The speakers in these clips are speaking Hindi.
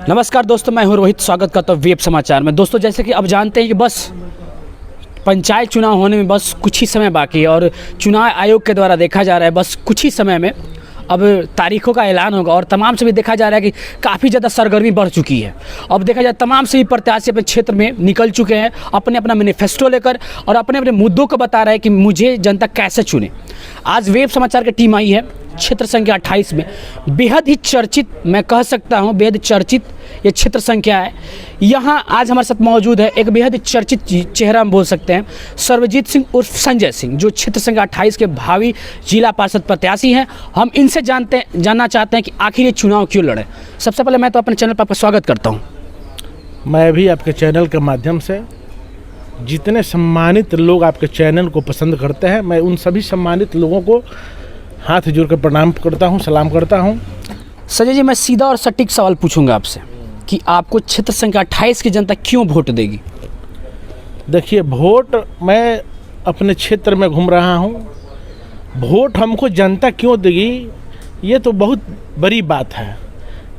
नमस्कार दोस्तों, मैं हूं रोहित। स्वागत करता हूं वेब समाचार में। दोस्तों, जैसे कि अब जानते हैं कि बस पंचायत चुनाव होने में बस कुछ ही समय बाकी है और चुनाव आयोग के द्वारा देखा जा रहा है बस कुछ ही समय में अब तारीखों का ऐलान होगा और तमाम से भी देखा जा रहा है कि काफ़ी ज़्यादा सरगर्मी बढ़ चुकी है। अब देखा जाए तमाम से भी प्रत्याशी अपने क्षेत्र में निकल चुके हैं अपने अपना मैनिफेस्टो लेकर और अपने अपने मुद्दों को बता रहे हैं कि मुझे जनता कैसे चुने। आज वेब समाचार की टीम आई है क्षेत्र संख्या 28 में। बेहद ही चर्चित, मैं कह सकता हूँ बेहद चर्चित ये क्षेत्र संख्या है। यहाँ आज हमारे साथ मौजूद है एक बेहद चर्चित चेहरा हम बोल सकते हैं, सर्वजीत सिंह उर्फ संजय सिंह, जो क्षेत्र संख्या 28 के भावी जिला पार्षद प्रत्याशी हैं। हम इनसे जानना चाहते हैं कि आखिर ये चुनाव क्यों लड़े। सबसे पहले मैं तो अपने चैनल पर आपका स्वागत करता हूँ। मैं भी आपके चैनल के माध्यम से जितने सम्मानित लोग आपके चैनल को पसंद करते हैं, मैं उन सभी सम्मानित लोगों को हाथ जोड़ कर प्रणाम करता हूं, सलाम करता हूं। संजय जी, मैं सीधा और सटीक सवाल पूछूंगा आपसे कि आपको क्षेत्र संख्या 28 की जनता क्यों वोट देगी? देखिए, वोट मैं अपने क्षेत्र में घूम रहा हूं, वोट हमको जनता क्यों देगी ये तो बहुत बड़ी बात है।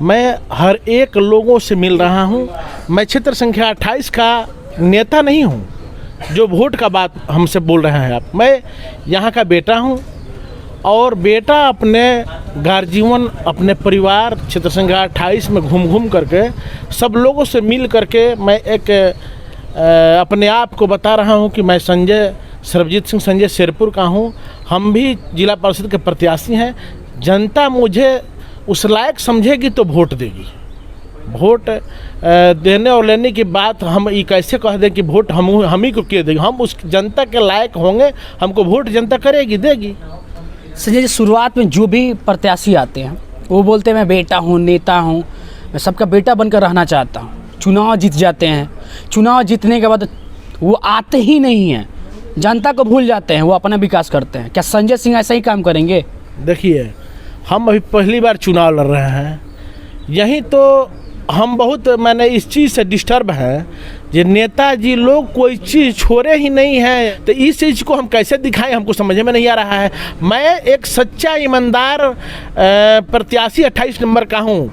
मैं हर एक लोगों से मिल रहा हूं। मैं क्षेत्र संख्या 28 का नेता नहीं हूं जो वोट का बात हमसे बोल रहे हैं आप। मैं यहाँ का बेटा हूं और बेटा अपने गार्जियन, अपने परिवार क्षेत्र संख्या 28 में घूम करके सब लोगों से मिल करके मैं एक अपने आप को बता रहा हूं कि मैं सर्वजीत सिंह संजय शेरपुर का हूं। हम भी जिला परिषद के प्रत्याशी हैं। जनता मुझे उस लायक समझेगी तो वोट देगी। वोट देने और लेने की बात हम ये कैसे कह दें कि वोट हम ही को क्यों देंगे। हम उस जनता के लायक होंगे, हमको वोट जनता करेगी, देगी। संजय जी, शुरुआत में जो भी प्रत्याशी आते हैं वो बोलते हैं मैं बेटा हूँ, नेता हूँ, मैं सबका बेटा बनकर रहना चाहता हूँ। चुनाव जीत जाते हैं, चुनाव जीतने के बाद वो आते ही नहीं हैं, जनता को भूल जाते हैं, वो अपना विकास करते हैं। क्या संजय सिंह ऐसा ही काम करेंगे? देखिए, हम अभी पहली बार चुनाव लड़ रहे हैं, यहीं तो हम बहुत मैंने इस चीज़ से डिस्टर्ब हैं कि नेताजी लोग कोई चीज़ छोड़े ही नहीं हैं। तो इस चीज़ को हम कैसे दिखाएं, हमको समझ में नहीं आ रहा है। मैं एक सच्चा ईमानदार प्रत्याशी 28 नंबर का हूं।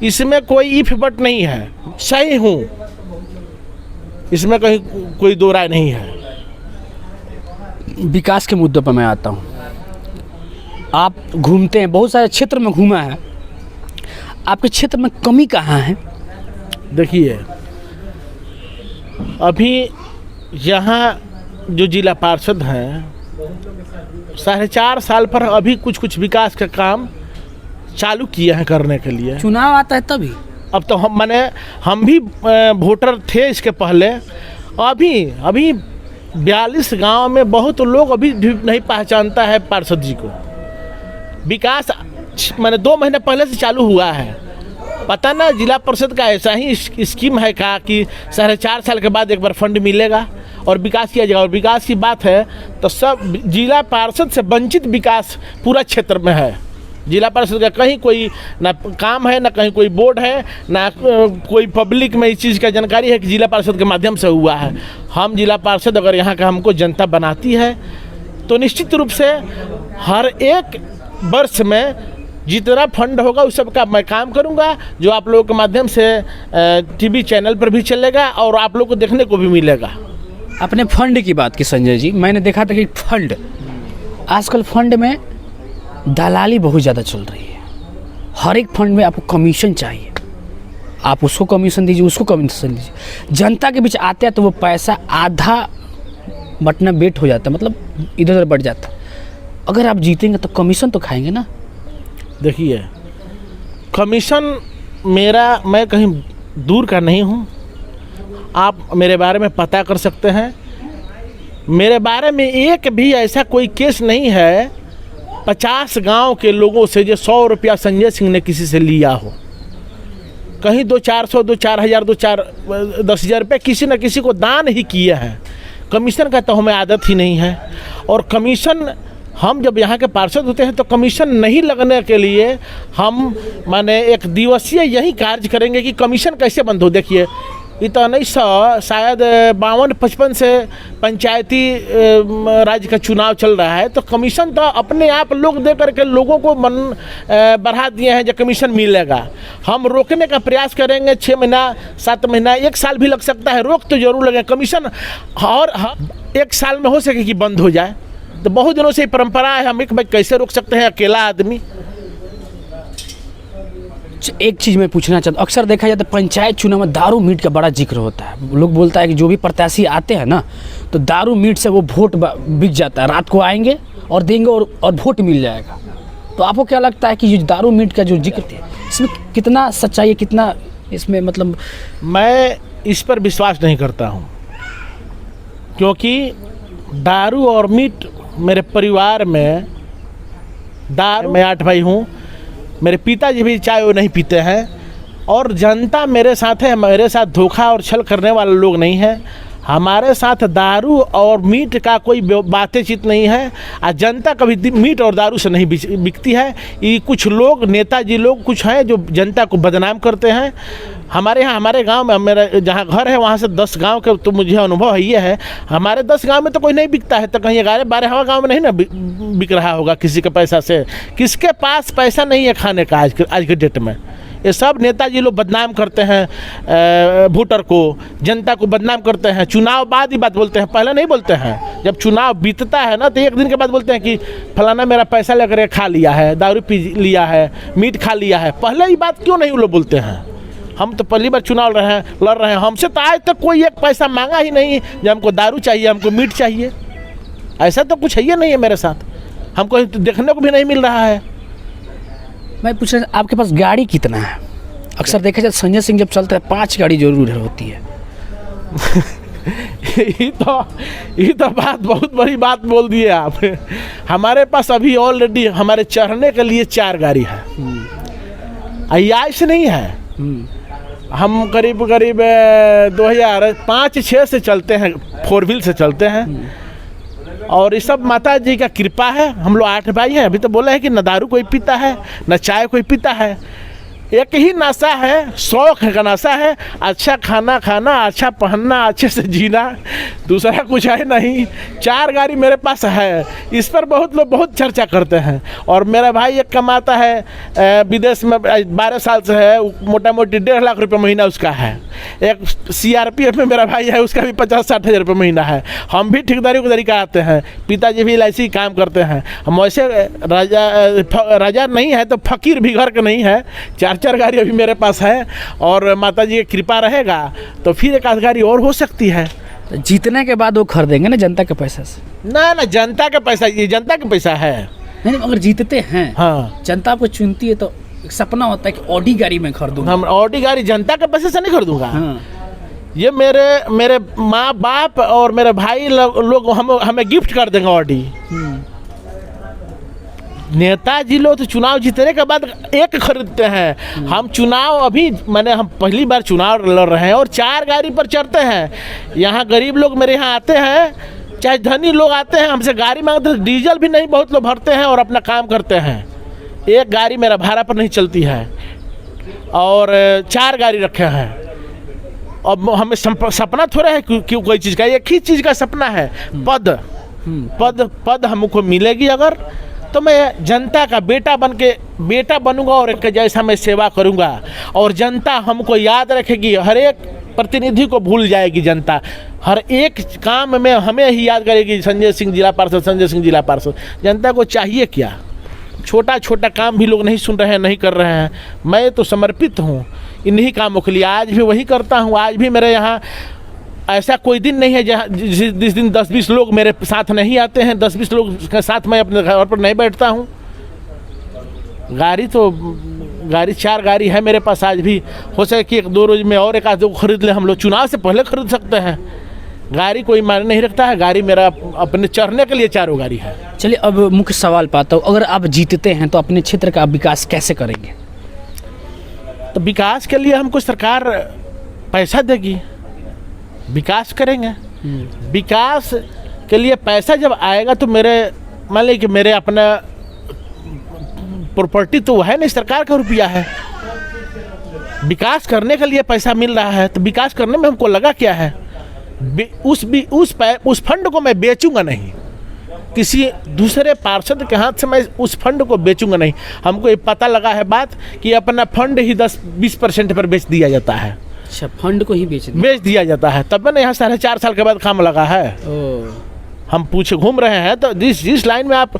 इसमें कोई इफ बट नहीं है, सही हूं, इसमें कहीं कोई दो राय नहीं है। विकास के मुद्दों पर मैं आता हूँ। आप घूमते हैं, बहुत सारे क्षेत्र में घूमा है, आपके क्षेत्र में कमी कहाँ है? देखिए, अभी यहाँ जो जिला पार्षद हैं 4.5 साल पर अभी कुछ विकास का काम चालू किए हैं करने के लिए। चुनाव आता है तभी। अब तो हम भी वोटर थे इसके पहले। अभी 42 गांव में बहुत लोग अभी भी नहीं पहचानता है पार्षद जी को। विकास 2 महीने पहले से चालू हुआ है। पता ना जिला परिषद का ऐसा ही स्कीम है का कि 4.5 साल के बाद एक बार फंड मिलेगा और विकास किया जाएगा। और विकास की बात है तो सब जिला पार्षद से वंचित विकास पूरा क्षेत्र में है। जिला परिषद का कहीं कोई ना काम है, ना कहीं कोई बोर्ड है, ना कोई पब्लिक में इस चीज़ का जानकारी है कि जिला परिषद के माध्यम से हुआ है। हम जिला पार्षद अगर यहाँ का हमको जनता बनाती है तो निश्चित रूप से हर एक वर्ष में जितना फंड होगा उस सब का मैं काम करूंगा, जो आप लोगों के माध्यम से टीवी चैनल पर भी चलेगा और आप लोगों को देखने को भी मिलेगा। अपने फंड की बात की संजय जी, मैंने देखा था कि फंड आजकल फंड में दलाली बहुत ज़्यादा चल रही है। हर एक फंड में आपको कमीशन चाहिए, आप उसको कमीशन दीजिए, उसको कमीशन दीजिए। जनता के बीच आते हैं तो वो पैसा आधा बटना बेट हो जाता है, मतलब इधर उधर बढ़ जाता है। अगर आप जीतेंगे तो कमीशन तो खाएंगे ना। देखिए, कमीशन मैं कहीं दूर का नहीं हूँ। आप मेरे बारे में पता कर सकते हैं। मेरे बारे में एक भी ऐसा कोई केस नहीं है 50 गांव के लोगों से जो 100 रुपया संजय सिंह ने किसी से लिया हो। कहीं 2-400, 2-4 10,000 रुपये किसी न किसी को दान ही किए हैं। कमीशन का तो हमें आदत ही नहीं है। और कमीशन हम जब यहाँ के पार्षद होते हैं तो कमीशन नहीं लगने के लिए हम एक दिवसीय यही कार्य करेंगे कि कमीशन कैसे बंद हो। देखिए, ये तो 1900 शायद 52-55 से पंचायती राज का चुनाव चल रहा है, तो कमीशन तो अपने आप लोग दे करके लोगों को मन बढ़ा दिए हैं जो कमीशन मिलेगा। हम रोकने का प्रयास करेंगे, 6 महीना 7 महीना 1 साल भी लग सकता है, रोक तो जरूर लगे कमीशन, और 1 साल में हो सके कि बंद हो जाए। तो बहुत दिनों से परंपरा है, हम एक भाई कैसे रोक सकते हैं अकेला आदमी। एक चीज़ मैं पूछना चाहता हूँ, अक्सर देखा जाता है पंचायत चुनाव में दारू मीट का बड़ा जिक्र होता है। लोग बोलता है कि जो भी प्रत्याशी आते हैं ना, तो दारू मीट से वो वोट बिक जाता है, रात को आएंगे और देंगे और वोट मिल जाएगा। तो आपको क्या लगता है कि ये दारू मीट का जो जिक्र है, इसमें कितना सच्चाई है, कितना इसमें मतलब? मैं इस पर विश्वास नहीं करता हूँ, क्योंकि दारू और मीट मेरे परिवार में, मैं 8 भाई हूँ, मेरे पिताजी भी चाय वो नहीं पीते हैं, और जनता मेरे साथ है। मेरे साथ धोखा और छल करने वाले लोग नहीं हैं। हमारे साथ दारू और मीट का कोई बातचीत नहीं है, और जनता कभी मीट और दारू से नहीं बिकती है। ये कुछ लोग, नेताजी लोग कुछ हैं जो जनता को बदनाम करते हैं। हमारे यहाँ, हमारे गांव में, मेरा जहाँ घर है वहाँ से 10 गांव के तो मुझे अनुभव है, ये है हमारे 10 गांव में तो कोई नहीं बिकता है, तो कहीं 11-12 गांव में नहीं ना बिक रहा होगा किसी के पैसा से। किसके पास पैसा नहीं है खाने का आज के डेट में? ये सब नेताजी लोग बदनाम करते हैं वोटर को, जनता को बदनाम करते हैं। चुनाव बाद ही बात बोलते हैं, पहले नहीं बोलते हैं। जब चुनाव बीतता है ना, तो 1 दिन के बाद बोलते हैं कि फलाना मेरा पैसा लेकर खा लिया है, दारू पी लिया है, मीट खा लिया है। पहले ही बात क्यों नहीं वो लोग बोलते हैं? हम तो पहली बार चुनाव लड़ रहे हैं, हमसे तो आज तक कोई 1 पैसा मांगा ही नहीं जब हमको दारू चाहिए, हमको मीट चाहिए। ऐसा तो कुछ है ही नहीं है मेरे साथ, हमको देखने को भी नहीं मिल रहा है। मैं पूछ रहा, आपके पास गाड़ी कितना है? अक्सर देखा जाए संजय सिंह जब चलते हैं 5 गाड़ी जरूर होती है। ये तो बात, बहुत बड़ी बात बोल दी है आप। हमारे पास अभी ऑलरेडी हमारे चढ़ने के लिए 4 गाड़ी है, अयाश नहीं है। हम करीब 2005-6 से चलते हैं, 4 व्हील से चलते हैं, और ये सब माता जी का कृपा है। हम लोग 8 भाई हैं। अभी तो बोला है कि न दारू कोई पीता है, न चाय कोई पीता है। एक ही नशा है, शौक का नशा है, अच्छा खाना खाना, अच्छा पहनना, अच्छे से जीना, दूसरा कुछ है नहीं। 4 गाड़ी मेरे पास है, इस पर बहुत लोग बहुत चर्चा करते हैं। और मेरा भाई एक कमाता है विदेश में, 12 साल से है, मोटा मोटी 1.5 लाख रुपये महीना उसका है। एक CRPF में मेरा भाई है, उसका भी 50-60 हज़ार रुपये महीना है। हम भी ठेकेदारी उदारी कराते हैं, पिताजी भी LIC काम करते हैं। हम वैसे राजा नहीं है तो फकीर भी घर के नहीं है। 4 गाड़ी अभी मेरे पास है, और माता जी की कृपा रहेगा तो फिर 1 आध गाड़ी और हो सकती है। तो जीतने के बाद वो खरीदेंगे ना जनता के पैसे से? ना, जनता का पैसा, ये जनता का पैसा है। नहीं, अगर जीतते हैं, हाँ, जनता आपको चुनती है तो एक सपना होता है कि ऑडी गाड़ी में खरीदूंगा। हम ऑडी गाड़ी जनता के पैसे से नहीं खरीदूंगा। हाँ। ये मेरे माँ बाप और मेरे भाई लोग हमें गिफ्ट कर देंगे ऑडी। नेताजी लोग तो चुनाव जीतने के बाद 1 खरीदते हैं। हम चुनाव अभी हम पहली बार चुनाव लड़ रहे हैं और 4 गाड़ी पर चढ़ते हैं। यहाँ गरीब लोग मेरे यहाँ आते हैं, चाहे धनी लोग आते हैं, हमसे गाड़ी मांगते हैं, डीजल भी नहीं बहुत लोग भरते हैं और अपना काम करते हैं। 1 गाड़ी मेरा भाड़ा पर नहीं चलती है, और 4 गाड़ी रखे हैं। अब हमें सपना थोड़ा है क्यों कोई चीज़ का, एक ही चीज़ का सपना है, पद हमको मिलेगी अगर, तो मैं जनता का बेटा बनूंगा और एक जैसा मैं सेवा करूंगा, और जनता हमको याद रखेगी। हर एक प्रतिनिधि को भूल जाएगी जनता, हर एक काम में हमें ही याद करेगी, संजय सिंह जिला पार्षद, संजय सिंह जिला पार्षद। जनता को चाहिए क्या? छोटा छोटा काम भी लोग नहीं सुन रहे हैं, नहीं कर रहे हैं। मैं तो समर्पित हूँ इन्हीं कामों के लिए, आज भी वही करता हूँ। आज भी मेरे यहाँ ऐसा कोई दिन नहीं है जहाँ जिस दिन 10-20 लोग मेरे साथ नहीं आते हैं। 10-20 लोग के साथ मैं अपने घर पर नहीं बैठता हूँ। गाड़ी 4 गाड़ी है मेरे पास आज भी। हो सके कि 1-2 रोज में और 1 आध खरीद ले। हम लोग चुनाव से पहले खरीद सकते हैं। गाड़ी कोई मायने नहीं रखता है, गाड़ी मेरा अपने चढ़ने के लिए 4 गाड़ी है। चलिए अब मुख्य सवाल पाता हूँ, अगर आप जीतते हैं तो अपने क्षेत्र का विकास कैसे करेंगे? तो विकास के लिए हमको सरकार पैसा देगी, विकास करेंगे। विकास के लिए पैसा जब आएगा तो मान लीजिए कि मेरे अपना प्रॉपर्टी तो है नहीं, सरकार का रुपया है। विकास करने के लिए पैसा मिल रहा है तो विकास करने में हमको लगा क्या है, उस फंड को मैं बेचूंगा नहीं, किसी दूसरे पार्षद के हाथ से मैं उस फंड को बेचूंगा नहीं। हमको ये पता लगा है बात कि अपना फंड ही 10-20% पर बेच दिया जाता है। अच्छा, फंड को ही बेच दिया जाता है, तब मैंने यहाँ 4.5 साल के बाद काम लगा है। हम पूछे घूम रहे हैं तो जिस लाइन में आप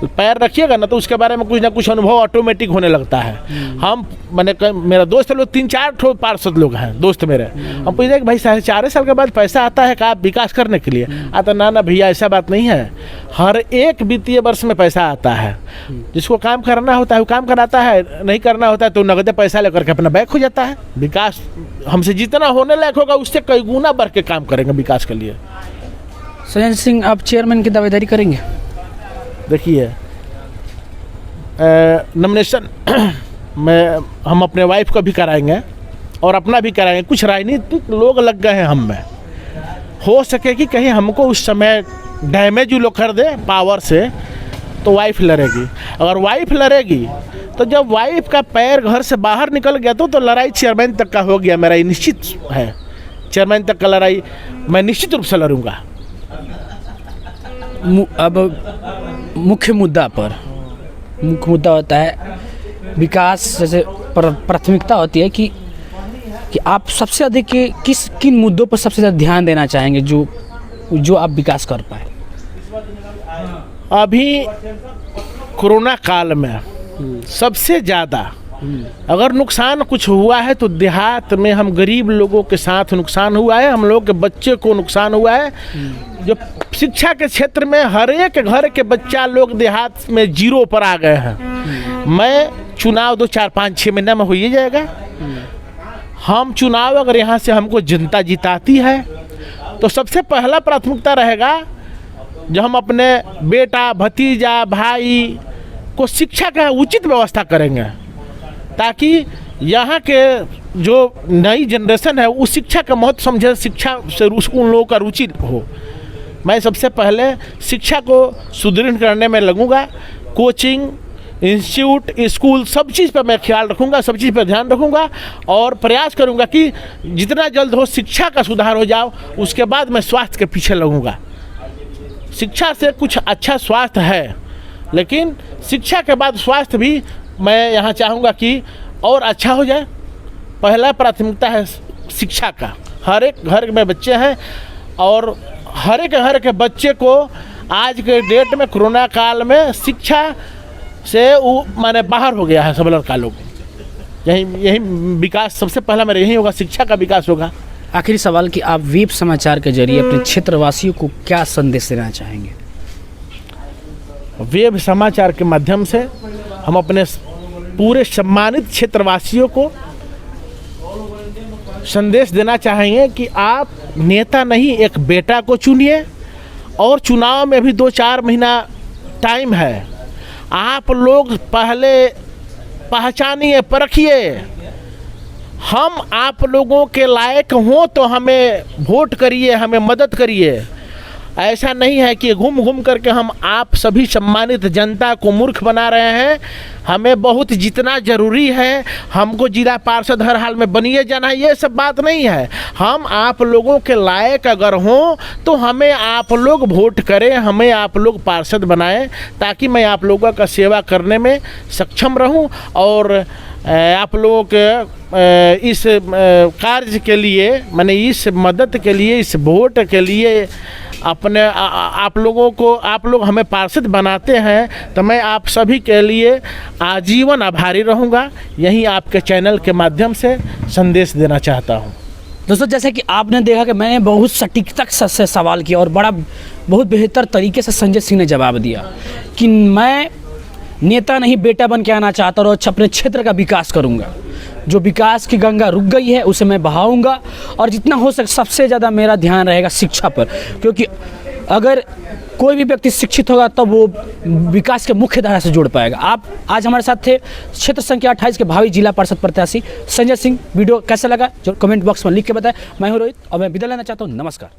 पैर रखिएगा ना तो उसके बारे में कुछ ना कुछ अनुभव ऑटोमेटिक होने लगता है। हम मेरा दोस्त लोग 3-4 पार्षद लोग हैं दोस्त मेरे। हम पूछते कि भाई 4.5 साल के बाद पैसा आता है का विकास करने के लिए? आता ना भैया ऐसा बात नहीं है, हर एक वित्तीय वर्ष में पैसा आता है। जिसको काम करना होता है वो काम कराता है, नहीं करना होता है तो नगदे पैसा लेकर के अपना बैक हो जाता है। विकास हमसे जितना होने लायक होगा उससे कई गुना बढ़ के काम करेंगे विकास के लिए। संजय सिंह, आप चेयरमैन की दावेदारी करेंगे? देखिए, नॉमिनेशन में हम अपने वाइफ को भी कराएंगे और अपना भी कराएंगे। कुछ राजनीतिक लोग लग गए हैं हम में, हो सके कि कहीं हमको उस समय डैमेज लोग कर दे पावर से तो वाइफ लड़ेगी। अगर वाइफ लड़ेगी तो जब वाइफ का पैर घर से बाहर निकल गया तो लड़ाई चेयरमैन तक का हो गया। मेरा ये निश्चित है, चेयरमैन तक का लड़ाई मैं निश्चित रूप से लड़ूंगा। अब मुख्य मुद्दा होता है विकास। जैसे प्राथमिकता होती है कि आप सबसे अधिक किन मुद्दों पर सबसे ज़्यादा ध्यान देना चाहेंगे जो आप विकास कर पाए? अभी कोरोना काल में सबसे ज़्यादा अगर नुकसान कुछ हुआ है तो देहात में हम गरीब लोगों के साथ नुकसान हुआ है, हम लोग के बच्चे को नुकसान हुआ है। जो शिक्षा के क्षेत्र में हर एक घर के बच्चा लोग देहात में 0 पर आ गए हैं। मैं चुनाव 2-4-5-6 महीने में हो ही जाएगा। हम चुनाव अगर यहाँ से हमको जनता जिताती है तो सबसे पहला प्राथमिकता रहेगा जो हम अपने बेटा, भतीजा, भाई को शिक्षा का उचित व्यवस्था करेंगे ताकि यहाँ के जो नई जनरेशन है उस शिक्षा का महत्व समझे, शिक्षा से उन लोगों का रुचि हो। मैं सबसे पहले शिक्षा को सुदृढ़ करने में लगूंगा। कोचिंग, इंस्टीट्यूट, स्कूल सब चीज़ पर मैं ख्याल रखूंगा, सब चीज़ पर ध्यान रखूंगा और प्रयास करूंगा कि जितना जल्द हो शिक्षा का सुधार हो जाओ। उसके बाद मैं स्वास्थ्य के पीछे लगूंगा। शिक्षा से कुछ अच्छा स्वास्थ्य है, लेकिन शिक्षा के बाद स्वास्थ्य भी मैं यहाँ चाहूँगा कि और अच्छा हो जाए। पहला प्राथमिकता है शिक्षा का। हर एक घर में बच्चे हैं और हर एक घर के बच्चे को आज के डेट में कोरोना काल में शिक्षा से माने बाहर हो गया है सब लड़का लोग। यही विकास सबसे पहला मेरा यही होगा, शिक्षा का विकास होगा। आखिरी सवाल कि आप वेब समाचार के जरिए अपने क्षेत्रवासियों को क्या संदेश देना चाहेंगे? वेब समाचार के माध्यम से हम अपने पूरे सम्मानित क्षेत्रवासियों को संदेश देना चाहेंगे कि आप नेता नहीं एक बेटा को चुनिए और चुनाव में भी 2-4 महीना टाइम है। आप लोग पहले पहचानिए, परखिए। हम आप लोगों के लायक हों तो हमें वोट करिए, हमें मदद करिए। ऐसा नहीं है कि घूम घूम करके हम आप सभी सम्मानित जनता को मूर्ख बना रहे हैं। हमें बहुत जितना ज़रूरी है हमको जिला पार्षद हर हाल में बनिए जाना है, ये सब बात नहीं है। हम आप लोगों के लायक अगर हों तो हमें आप लोग वोट करें, हमें आप लोग पार्षद बनाएं ताकि मैं आप लोगों का सेवा करने में सक्षम रहूं और आप लोगों के इस कार्य के लिए, माने इस मदद के लिए, इस वोट के लिए अपने आप लोगों को, आप लोग हमें पार्षद बनाते हैं तो मैं आप सभी के लिए आजीवन आभारी रहूँगा। यही आपके चैनल के माध्यम से संदेश देना चाहता हूँ। दोस्तों, जैसे कि आपने देखा कि मैंने बहुत सटीकता से सवाल किया और बहुत बेहतर तरीके से संजय सिंह ने जवाब दिया कि मैं नेता नहीं बेटा बन के आना चाहता और अपने क्षेत्र का विकास करूंगा। जो विकास की गंगा रुक गई है उसे मैं बहाऊंगा और जितना हो सके सबसे ज़्यादा मेरा ध्यान रहेगा शिक्षा पर, क्योंकि अगर कोई भी व्यक्ति शिक्षित होगा तब वो विकास के मुख्य धारा से जुड़ पाएगा। आप आज हमारे साथ थे क्षेत्र संख्या 28 के भावी जिला पार्षद प्रत्याशी संजय सिंह। वीडियो कैसा लगा जो कमेंट बॉक्स में लिख के बताएं। मैं हूं रोहित और मैं विदा लेना चाहता हूं। नमस्कार।